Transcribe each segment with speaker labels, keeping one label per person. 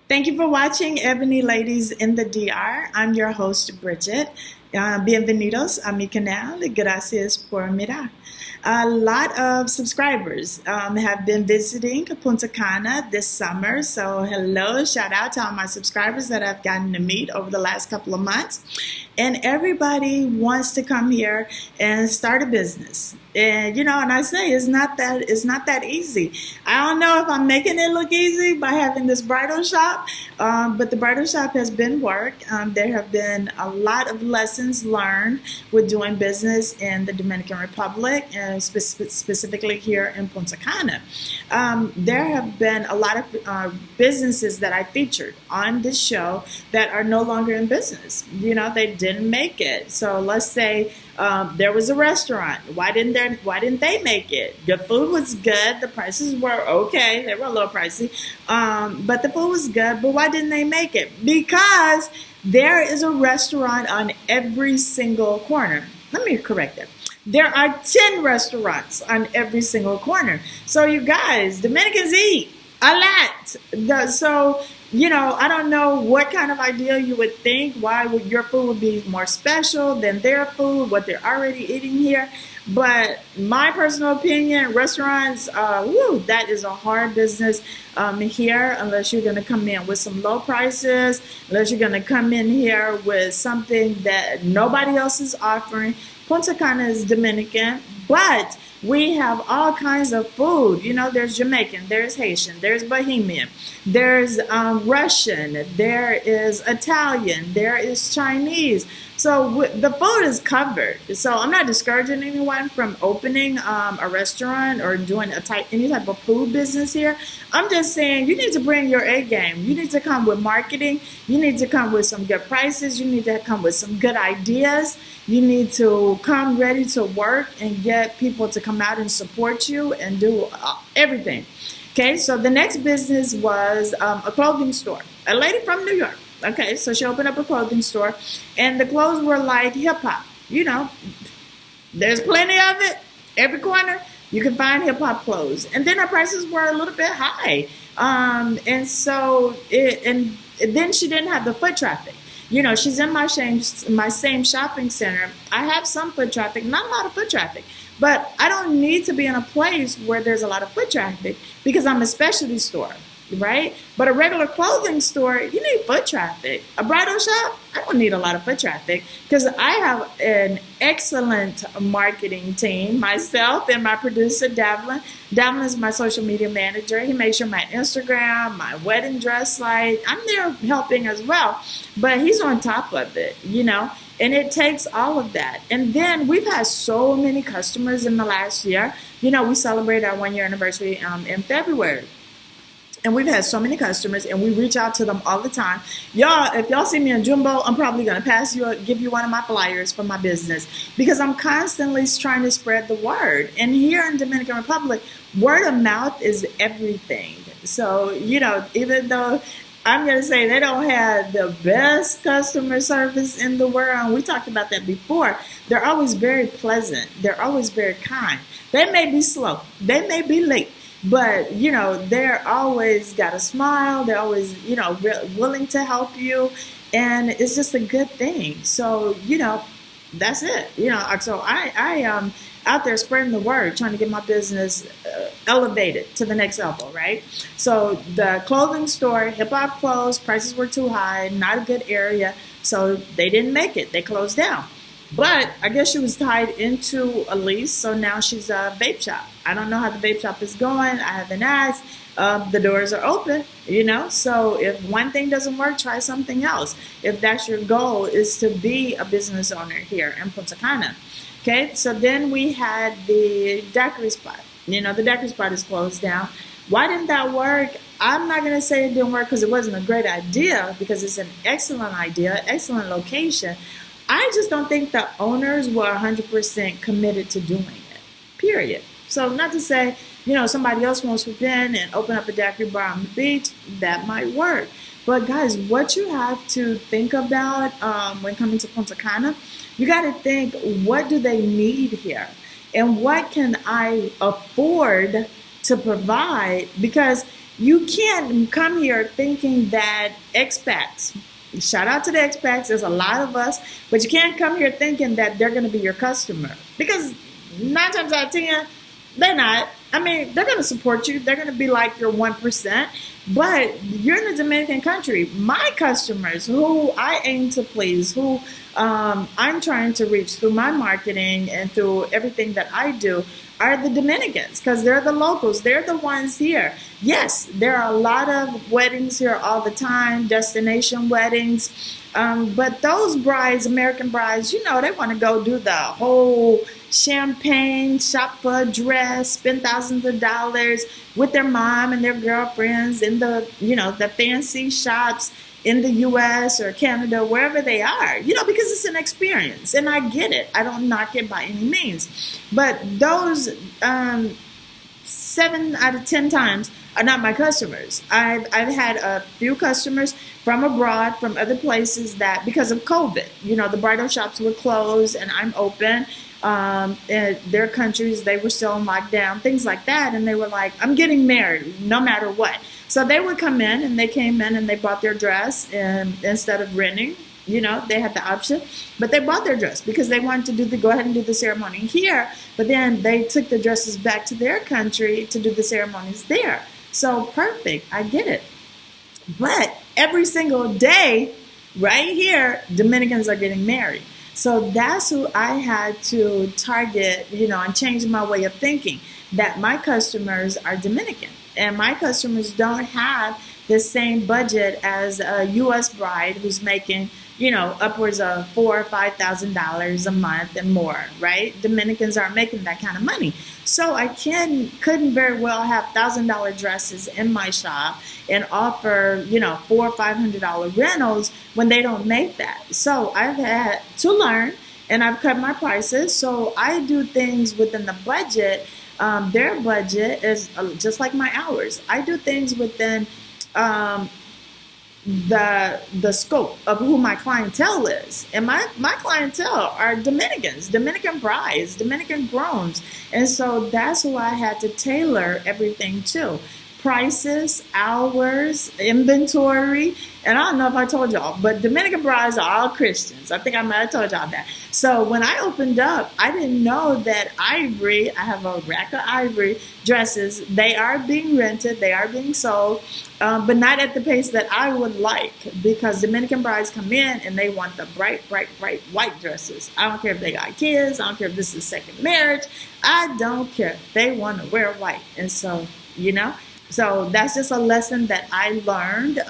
Speaker 1: Thank you for watching Ebony Ladies in the DR. I'm your host, Bridget. Bienvenidos a mi canal. Gracias por mirar. A lot of subscribers have been visiting Punta Cana this summer. So hello, shout out to all my subscribers that I've gotten to meet over the last couple of months. And everybody wants to come here and start a business. And and I say it's not that easy. I don't know if I'm making it look easy by having this bridal shop, but the bridal shop has been work. There have been a lot of lessons learned with doing business in the Dominican Republic and specifically here in Punta Cana. There have been a lot of businesses that I featured on this show that are no longer in business. They didn't make it. So let's say there was a restaurant. Why didn't they make it? The food was good. The prices were okay. They were a little pricey, but the food was good. But why didn't they make it? Because there is a restaurant on every single corner. Let me correct that. There are 10 restaurants on every single corner. So you guys, Dominicans eat a lot. I don't know what kind of idea you would think why your food would be more special than their food, what they're already eating here. But my personal opinion, restaurants, that is a hard business here unless you're going to come in with some low prices, unless you're going to come in here with something that nobody else is offering. Punta Cana is Dominican, but we have all kinds of food. There's Jamaican, there's Haitian, there's Bohemian, there's Russian, there is Italian, there is Chinese. So the food is covered. So I'm not discouraging anyone from opening a restaurant or doing any type of food business here. I'm just saying you need to bring your A game. You need to come with marketing. You need to come with some good prices. You need to come with some good ideas. You need to come ready to work and get people to come out and support you and do everything. Okay, so the next business was a clothing store. A lady from New York. Okay, so she opened up a clothing store, and the clothes were like hip-hop. There's plenty of it. Every corner, you can find hip-hop clothes. And then her prices were a little bit high. And then she didn't have the foot traffic. She's in my same shopping center. I have some foot traffic, not a lot of foot traffic. But I don't need to be in a place where there's a lot of foot traffic because I'm a specialty store. Right? But a regular clothing store, you need foot traffic. A bridal shop, I don't need a lot of foot traffic because I have an excellent marketing team, myself and my producer, Davlin. Davlin is my social media manager. He makes sure my Instagram, my wedding dress site, I'm there helping as well. But he's on top of it, and it takes all of that. And then we've had so many customers in the last year. We celebrated our 1-year anniversary in February. And we've had so many customers, and we reach out to them all the time. Y'all, if y'all see me in Jumbo, I'm probably going to give you one of my flyers for my business because I'm constantly trying to spread the word. And here in Dominican Republic, word of mouth is everything. So, even though I'm going to say they don't have the best customer service in the world, we talked about that before, they're always very pleasant. They're always very kind. They may be slow. They may be late. But, they're always got a smile. They're always, willing to help you. And it's just a good thing. So, that's it. So I am out there spreading the word, trying to get my business elevated to the next level, right? So the clothing store, hip-hop clothes, prices were too high, not a good area. So they didn't make it. They closed down. But I guess she was tied into a lease, so now she's a vape shop. I don't know how the vape shop is going. I haven't asked. The doors are open, So if one thing doesn't work, try something else. If that's your goal, is to be a business owner here in Punta Cana. Okay, so then we had the daiquiri spot. The daiquiri spot is closed down. Why didn't that work? I'm not going to say it didn't work because it wasn't a great idea, because it's an excellent idea, excellent location. I just don't think the owners were 100% committed to doing it, period. So not to say, somebody else wants to swoop in and open up a daiquiri bar on the beach, that might work. But guys, what you have to think about when coming to Punta Cana, you got to think, what do they need here? And what can I afford to provide? Because you can't come here thinking that expats, shout out to the expats, there's a lot of us, but you can't come here thinking that they're going to be your customer, because 9 times out of 10, they're not. I mean, they're going to support you. They're going to be like your 1%, but you're in a Dominican country. My customers, who I aim to please, who I'm trying to reach through my marketing and through everything that I do, are the Dominicans, because they're the locals. They're the ones here. Yes, there are a lot of weddings here all the time, destination weddings. But those brides, American brides, they want to go do the whole champagne, shop for a dress, spend thousands of dollars with their mom and their girlfriends in the fancy shops in the US or Canada, wherever they are, because it's an experience. And I get it. I don't knock it by any means. But those 7 out of 10 times are not my customers. I've had a few customers from abroad, from other places, that because of COVID, the bridal shops were closed and I'm open. In their countries, they were still in lockdown, things like that. And they were like, I'm getting married no matter what. So they would come in, and they came in and they bought their dress, and instead of renting, they had the option, but they bought their dress because they wanted to go ahead and do the ceremony here. But then they took the dresses back to their country to do the ceremonies there. So perfect. I get it. But every single day right here, Dominicans are getting married. So that's who I had to target, and change my way of thinking, that my customers are Dominican. And my customers don't have the same budget as a U.S. bride who's making, upwards of $4,000 or $5,000 a month and more, right? Dominicans aren't making that kind of money. So I couldn't very well have $1,000 dresses in my shop and offer, $400 or $500 rentals when they don't make that. So I've had to learn, and I've cut my prices. So I do things within the budget. Their budget is just like my hours. I do things within the scope of who my clientele is. And my clientele are Dominicans, Dominican brides, Dominican grooms. And so that's who I had to tailor everything to. Prices, hours, inventory. And I don't know if I told y'all, but Dominican brides are all Christians. I think I might have told y'all that. So when I opened up, I didn't know that ivory, I have a rack of ivory dresses. They are being rented. They are being sold, but not at the pace that I would like, because Dominican brides come in and they want the bright, bright, bright white dresses. I don't care if they got kids. I don't care if this is second marriage. I don't care. They want to wear white. And so, so that's just a lesson that I learned,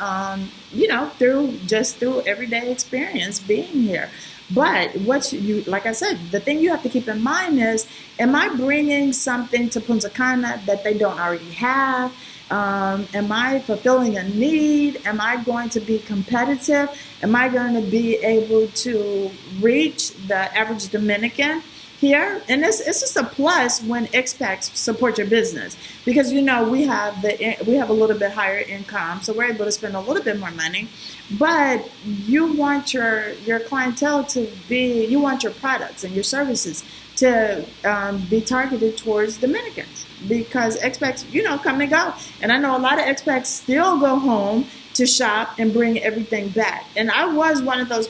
Speaker 1: through everyday experience being here. But like I said, the thing you have to keep in mind is, am I bringing something to Punta Cana that they don't already have? Am I fulfilling a need? Am I going to be competitive? Am I going to be able to reach the average Dominican here? And it's just a plus when expats support your business, because we have a little bit higher income, so we're able to spend a little bit more money. But you want your clientele you want your products and your services to be targeted towards Dominicans, because expats come and go, and I know a lot of expats still go home to shop and bring everything back. And I was one of those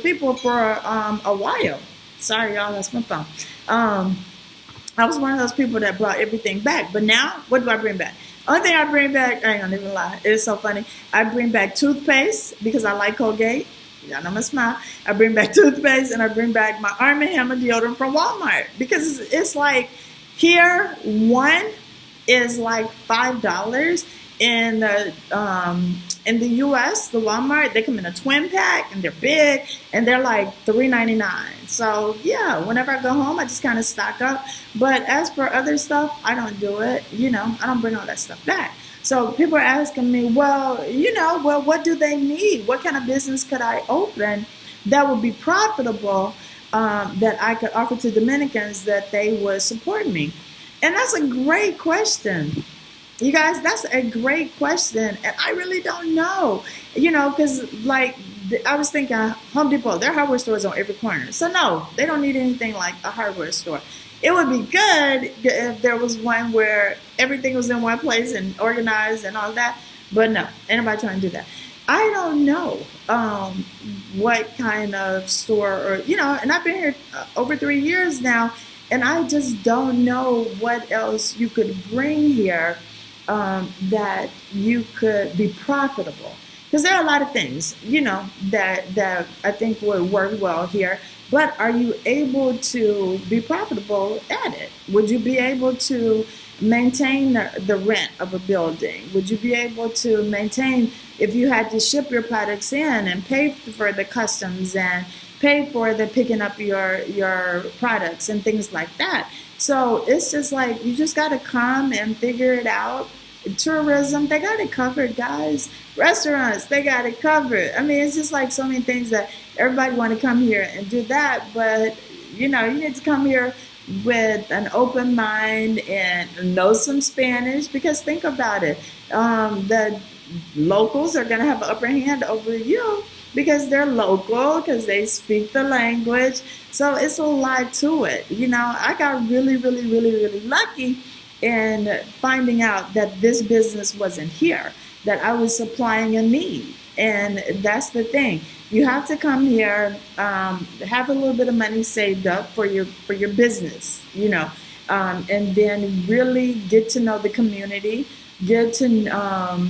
Speaker 1: people for a while. Sorry, y'all, that's my phone. I was one of those people that brought everything back. But now, what do I bring back? Only thing I bring back, I ain't gonna even lie, it's so funny. I bring back toothpaste because I like Colgate. Y'all know my smile. I bring back toothpaste, and I bring back my Arm & Hammer deodorant from Walmart, because it's like, here, one is like $5. In the US, the Walmart, they come in a twin pack, and they're big, and they're like $3.99. So yeah, whenever I go home, I just kind of stock up. But as for other stuff, I don't do it. I don't bring all that stuff back. So people are asking me, well, what do they need? What kind of business could I open that would be profitable, that I could offer to Dominicans that they would support me? And that's a great question. You guys, that's a great question, and I really don't know, because I was thinking Home Depot, their hardware stores on every corner. So no, they don't need anything like a hardware store. It would be good if there was one where everything was in one place and organized and all that. But no, anybody trying to do that. I don't know what kind of store or, and I've been here over 3 years now, and I just don't know what else you could bring here that you could be profitable. Because there are a lot of things, that I think would work well here. But are you able to be profitable at it? Would you be able to maintain the rent of a building? Would you be able to maintain if you had to ship your products in and pay for the customs and pay for the picking up your products and things like that? So it's just like you just got to come and figure it out. Tourism, they got it covered, guys. Restaurants, they got it covered. I mean, it's just like so many things that everybody want to come here and do that, but you need to come here with an open mind and know some Spanish, because think about it, the locals are going to have an upper hand over you because they're local, because they speak the language. So it's a lot to it. I got really, really, really, really lucky in finding out that this business wasn't here, that I was supplying a need. And that's the thing. You have to come here, have a little bit of money saved up for your business, and then really get to know the community, get to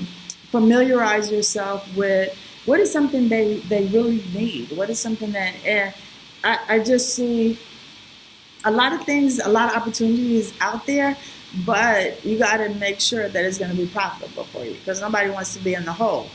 Speaker 1: familiarize yourself with what is something they really need, what is something that, and I just see a lot of things, a lot of opportunities out there, but you got to make sure that it's going to be profitable for you, because nobody wants to be in the hole,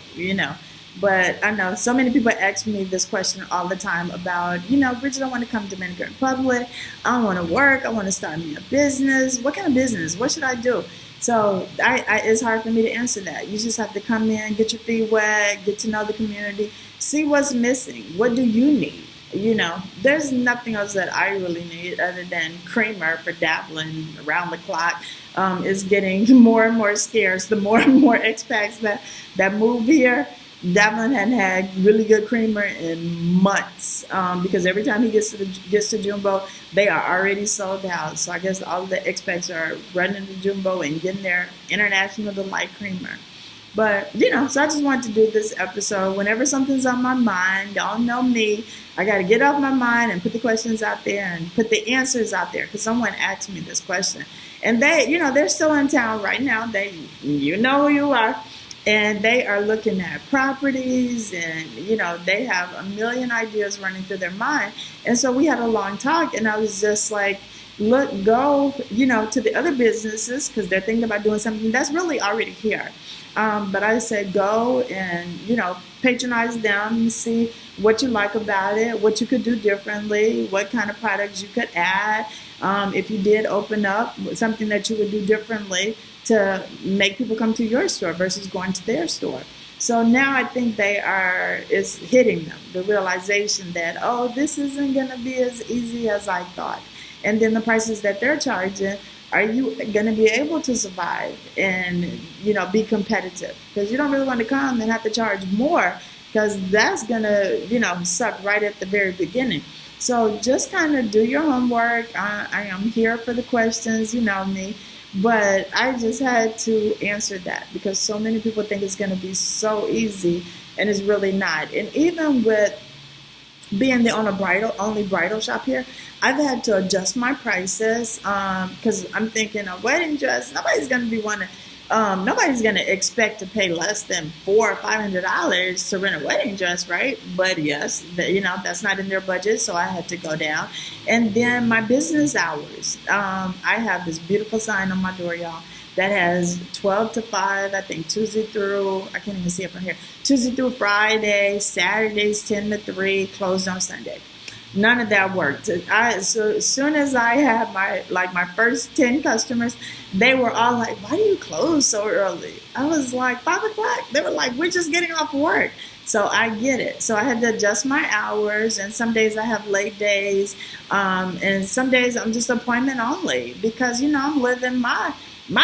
Speaker 1: But I know so many people ask me this question all the time about, Bridget, I want to come to Dominican Republic. I want to work. I want to start me a business. What kind of business? What should I do? So it's hard for me to answer that. You just have to come in, get your feet wet, get to know the community, see what's missing. What do you need? There's nothing else that I really need other than creamer for dabbling around the clock. Is getting more and more scarce. The more and more expats that move here, Dablin hadn't had really good creamer in months, because every time he gets to Jumbo, they are already sold out. So I guess all of the expats are running to Jumbo and getting their International Delight creamer. But, so I just wanted to do this episode. Whenever something's on my mind, y'all know me, I got to get off my mind and put the questions out there and put the answers out there, because someone asked me this question. And they, they're still in town right now. You know who you are. And they are looking at properties, and, they have a million ideas running through their mind. And so we had a long talk, and I was just like, go, to the other businesses, because they're thinking about doing something that's really already here. But I said, go and, patronize them and see what you like about it, what you could do differently, what kind of products you could add. If you did open up, something that you would do differently to make people come to your store versus going to their store. So now I think it's hitting them, the realization that, this isn't going to be as easy as I thought. And then the prices that they're charging, are you going to be able to survive and, be competitive? Because you don't really want to come and have to charge more, because that's going to, suck right at the very beginning. So just kind of do your homework. I am here for the questions, you know me. But I just had to answer that, because so many people think it's going to be so easy, and it's really not. And even with being the only bridal shop here, I've had to adjust my prices, because I'm thinking a wedding dress, nobody's going to expect to pay less than $400 or $500 to rent a wedding dress, right? But yes, that's not in their budget, so I had to go down. And then my business hours, I have this beautiful sign on my door, y'all, that has 12 to 5, I think, Tuesday through, I can't even see it from here, Tuesday through Friday, Saturdays 10 to 3, closed on Sunday. None of that worked. So as soon as I had my first 10 customers, they were all like, why do you close so early? I was like, 5 o'clock. They were like, we're just getting off work. So I get it. So I had to adjust my hours, and some days I have late days, and some days I'm just appointment only, because, I'm living my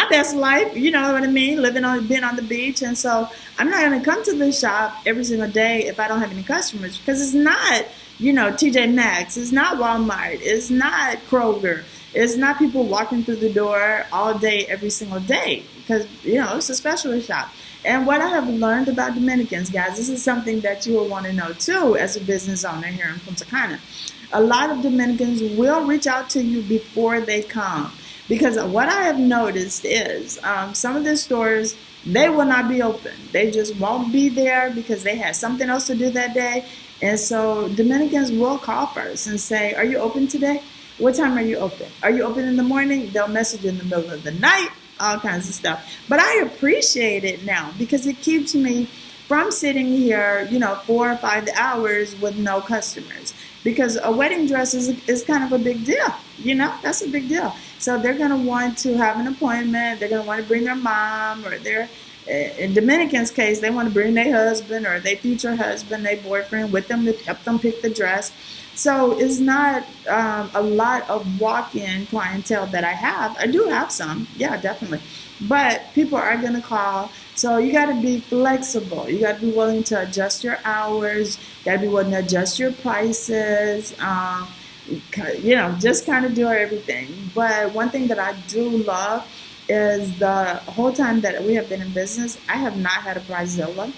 Speaker 1: best life, you know what I mean, being on the beach. And so I'm not going to come to the shop every single day if I don't have any customers, because it's not TJ Maxx. It's not Walmart. It's not Kroger. It's not people walking through the door all day, every single day, because, it's a specialist shop. And what I have learned about Dominicans, guys, this is something that you will want to know too as a business owner here in Punta Cana. A lot of Dominicans will reach out to you before they come. Because what I have noticed is some of the stores, they will not be open. They just won't be there because they had something else to do that day. And so Dominicans will call first and say, are you open today? What time are you open? Are you open in the morning? They'll message in the middle of the night, all kinds of stuff. But I appreciate it now because it keeps me from sitting here, 4 or 5 hours with no customers. Because a wedding dress is kind of a big deal, that's a big deal. So they're going to want to have an appointment. They're going to want to bring their mom or in Dominican's case, they want to bring their husband or their future husband, their boyfriend with them to help them pick the dress. So it's not a lot of walk-in clientele that I have. I do have some, yeah, definitely. But people are going to call. So you got to be flexible. You got to be willing to adjust your hours. You got to be willing to adjust your prices. Just kind of do everything. But one thing that I do love is the whole time that we have been in business, I have not had a Bridezilla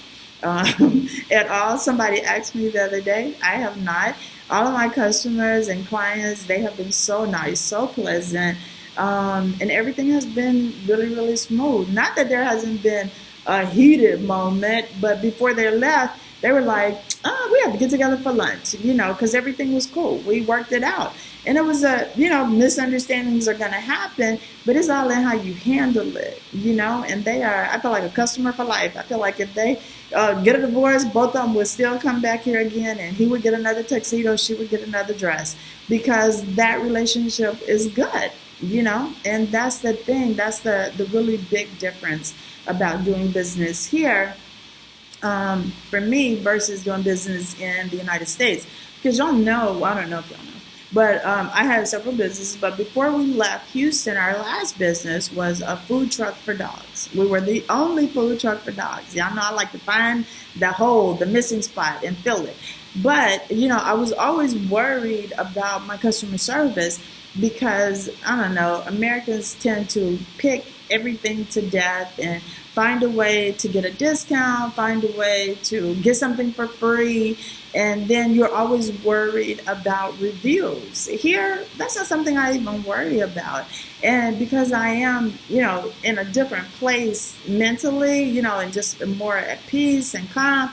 Speaker 1: at all. Somebody asked me the other day. I have not. All of my customers and clients, they have been so nice, so pleasant. And everything has been really, really smooth. Not that there hasn't been a heated moment, but before they left, they were like, we have to get together for lunch, because everything was cool. We worked it out. And it was misunderstandings are going to happen, but it's all in how you handle it, and I feel like a customer for life. I feel like if they get a divorce, both of them would still come back here again, and he would get another tuxedo, she would get another dress, because that relationship is good, and that's the thing. That's the really big difference about doing business here for me versus doing business in the United States. Because y'all know, I don't know if y'all know, but I had several businesses. But before we left Houston, our last business was a food truck for dogs. We were the only food truck for dogs. Y'all know I like to find the missing spot and fill it. But, I was always worried about my customer service because, I don't know, Americans tend to pick everything to death and find a way to get a discount, find a way to get something for free, and then you're always worried about reviews. Here, that's not something I even worry about. And because I am, in a different place mentally, and just more at peace and calm,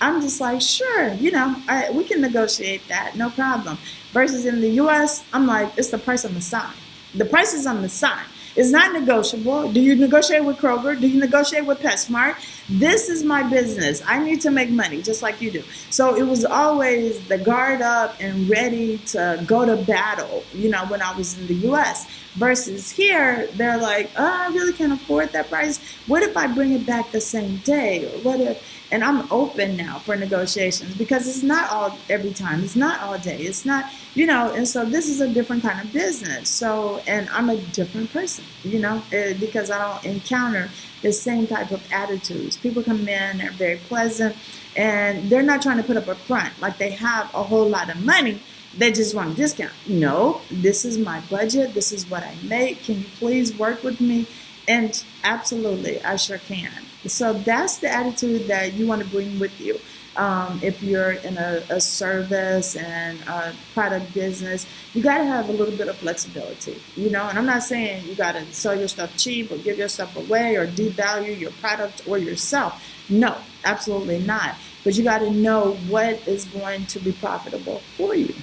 Speaker 1: I'm just like, sure, we can negotiate that, no problem. Versus in the U.S., I'm like, it's the price on the sign. The price is on the sign. It's not negotiable. Do you negotiate with Kroger? Do you negotiate with PetSmart? This is my business. I need to make money just like you do. So it was always the guard up and ready to go to battle, when I was in the U.S. Versus here, they're like, I really can't afford that price. What if I bring it back the same day? Or what if? And I'm open now for negotiations because it's not all every time. It's not all day. It's not, and so this is a different kind of business. So, and I'm a different person, because I don't encounter the same type of attitudes. People come in, they're very pleasant, and they're not trying to put up a front like they have a whole lot of money. They just want a discount. No, this is my budget. This is what I make. Can you please work with me? And absolutely, I sure can. So that's the attitude that you want to bring with you. If you're in a service and a product business, you got to have a little bit of flexibility, And I'm not saying you got to sell your stuff cheap or give your stuff away or devalue your product or yourself. No, absolutely not. But you got to know what is going to be profitable for you.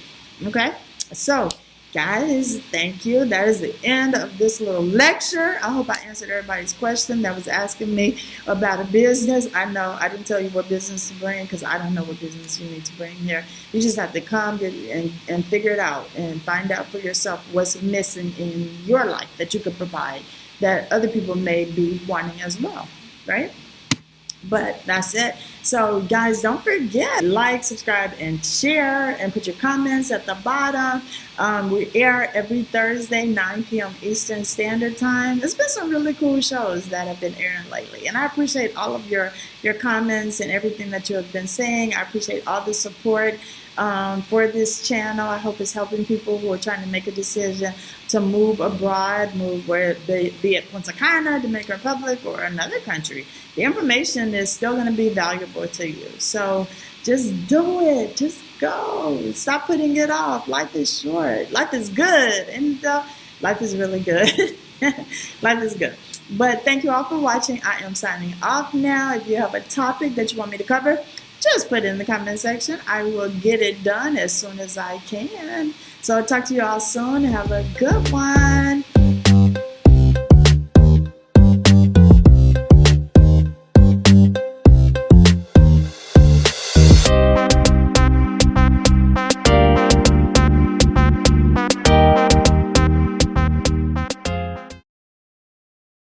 Speaker 1: Okay? So, guys, thank you. That is the end of this little lecture. I hope I answered everybody's question that was asking me about a business. I know I didn't tell you what business to bring because I don't know what business you need to bring here. You just have to come and figure it out and find out for yourself what's missing in your life that you could provide that other people may be wanting as well, right? But that's it. So guys, don't forget, like, subscribe, and share, and put your comments at the bottom. We air every Thursday, 9 p.m. Eastern Standard Time. There's been some really cool shows that have been airing lately, and I appreciate all of your comments and everything that you have been saying. I appreciate all the support for this channel. I hope it's helping people who are trying to make a decision to move abroad, move where they be it Punta Cana, Dominican Republic, or another country. The information is still going to be valuable to you. So just do it. Just go. Stop putting it off. Life is short. Life is good. And life is really good. Life is good. But thank you all for watching. I am signing off now. If you have a topic that you want me to cover, just put it in the comment section. I will get it done as soon as I can. So I'll talk to you all soon. Have a good one.